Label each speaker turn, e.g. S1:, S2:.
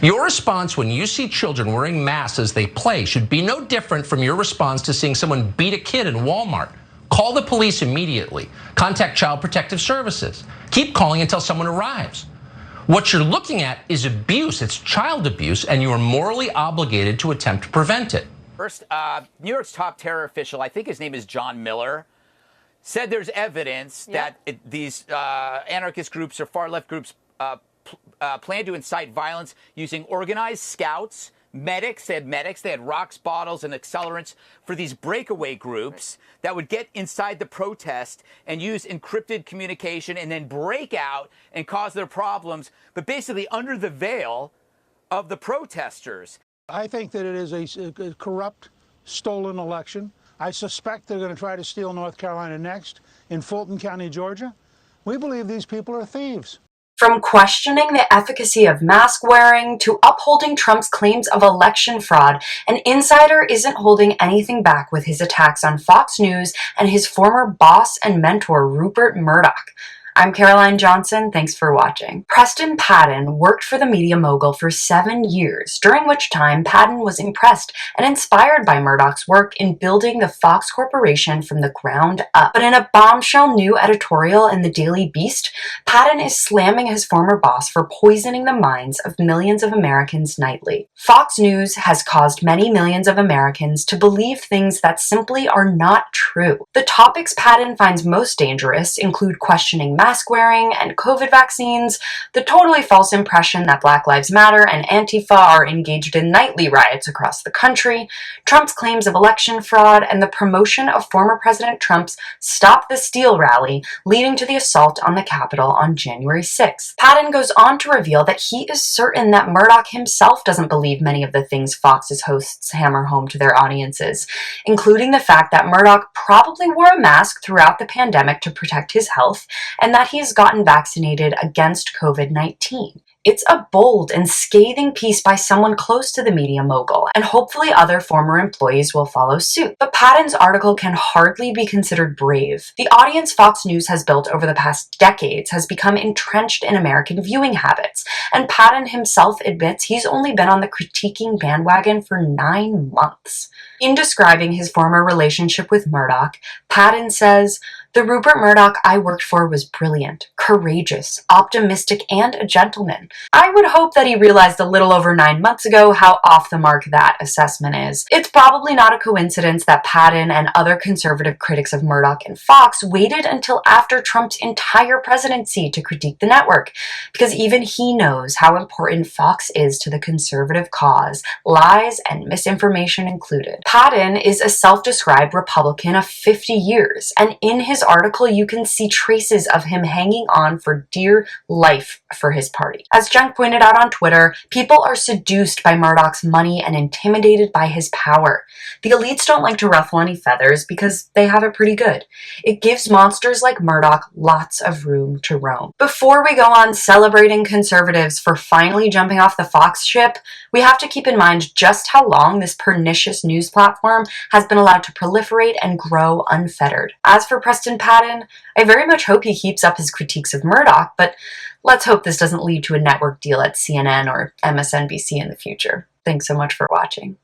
S1: Your response when you see children wearing masks as they play should be no different from your response to seeing someone beat a kid in Walmart. Call the police immediately. Contact Child Protective Services. Keep calling until someone arrives. What you're looking at is abuse. It's child abuse, and you are morally obligated to attempt to prevent it.
S2: First, New York's top terror official, I think his name is John Miller, said there's evidence that these anarchist groups or far-left groups plan to incite violence using organized scouts, medics. They had rocks, bottles, and accelerants for these breakaway groups that would get inside the protest and use encrypted communication and then break out and cause their problems, but basically under the veil of the protesters.
S3: I think that it is a corrupt, stolen election. I suspect they're going to try to steal North Carolina next, in Fulton County, Georgia. We believe these people are thieves.
S4: From questioning the efficacy of mask wearing to upholding Trump's claims of election fraud, an insider isn't holding anything back with his attacks on Fox News and his former boss and mentor, Rupert Murdoch. I'm Caroline Johnson. Thanks for watching. Preston Patton worked for the media mogul for 7 years, during which time Patton was impressed and inspired by Murdoch's work in building the Fox Corporation from the ground up. But in a bombshell new editorial in the Daily Beast, Patton is slamming his former boss for poisoning the minds of millions of Americans nightly. Fox News has caused many millions of Americans to believe things that simply are not true. The topics Patton finds most dangerous include questioning mask wearing and COVID vaccines, the totally false impression that Black Lives Matter and Antifa are engaged in nightly riots across the country, Trump's claims of election fraud, and the promotion of former President Trump's Stop the Steal rally, leading to the assault on the Capitol on January 6th. Patton goes on to reveal that he is certain that Murdoch himself doesn't believe many of the things Fox's hosts hammer home to their audiences, including the fact that Murdoch probably wore a mask throughout the pandemic to protect his health, and that he's gotten vaccinated against COVID-19. It's a bold and scathing piece by someone close to the media mogul, and hopefully other former employees will follow suit. But Patton's article can hardly be considered brave. The audience Fox News has built over the past decades has become entrenched in American viewing habits, and Patton himself admits he's only been on the critiquing bandwagon for 9 months. In describing his former relationship with Murdoch, Patton says, "The Rupert Murdoch I worked for was brilliant, courageous, optimistic, and a gentleman. I would hope that he realized a little over 9 months ago how off the mark that assessment is." It's probably not a coincidence that Patton and other conservative critics of Murdoch and Fox waited until after Trump's entire presidency to critique the network, because even he knows how important Fox is to the conservative cause, lies and misinformation included. Patton is a self-described Republican of 50 years, and in his article you can see traces of him hanging on for dear life for his party. As Jen pointed out on Twitter, people are seduced by Murdoch's money and intimidated by his power. The elites don't like to ruffle any feathers because they have it pretty good. It gives monsters like Murdoch lots of room to roam. Before we go on celebrating conservatives for finally jumping off the Fox ship, we have to keep in mind just how long this pernicious news platform has been allowed to proliferate and grow unfettered. As for Preston Patton, I very much hope he keeps up his critiques of Murdoch, but let's hope this doesn't lead to a network deal at CNN or MSNBC in the future. Thanks so much for watching.